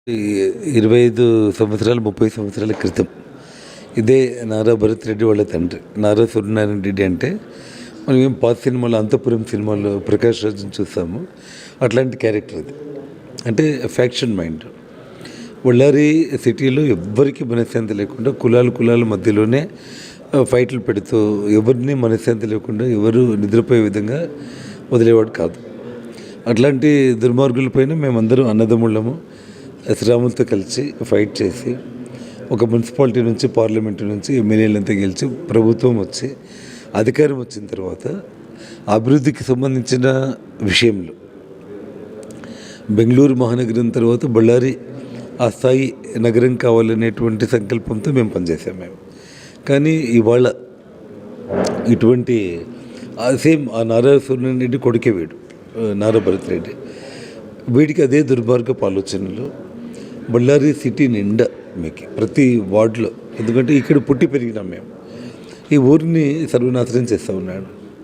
ఈ 25 సంవత్సరాలు, 30 సంవత్సరాల క్రితం ఇదే నారా భరత్ రెడ్డి వాళ్ళ తండ్రి నారా సూర్యనారాయణ రెడ్డి అంటే మనం ఏం పాత సినిమాలో అంతఃపురం సినిమాలో ప్రకాష్ రాజ్ని చూస్తాము. అట్లాంటి క్యారెక్టర్ అది. అంటే ఫ్యాక్షన్ మైండ్. బళ్ళారి సిటీలో ఎవ్వరికి మనశ్శాంతి లేకుండా కులాల మధ్యలోనే ఫైట్లు పెడుతూ ఎవరిని మనశ్శాంతి లేకుండా ఎవరు నిద్రపోయే విధంగా వదిలేవాడు కాదు. అట్లాంటి దుర్మార్గులపైన మేమందరం అన్నదమ్ముళ్ళము శ్రీరాములతో కలిసి ఫైట్ చేసి ఒక మున్సిపాలిటీ నుంచి పార్లమెంటు నుంచి ఎమ్మెల్యేలంతా గెలిచి ప్రభుత్వం వచ్చి అధికారం వచ్చిన తర్వాత అభివృద్ధికి సంబంధించిన విషయంలో బెంగళూరు మహానగరం తర్వాత బళ్ళారి ఆ స్థాయి నగరం కావాలనేటువంటి సంకల్పంతో మేము పనిచేసాం. కానీ ఇవాళ ఇటువంటి సేమ్ ఆ నారా సూర్యనారాయణ రెడ్డి కొడుకే వీడు నారా భరత్ రెడ్డి. వీడికి అదే దుర్మార్గపు ఆలోచనలు బళ్ళారి సిటీ నిండా మీకు ప్రతి వార్డులో, ఎందుకంటే ఇక్కడ పుట్టి పెరిగినాం మేము, ఈ ఊరిని సర్వనాశనం చేస్తూ ఉన్నాడు.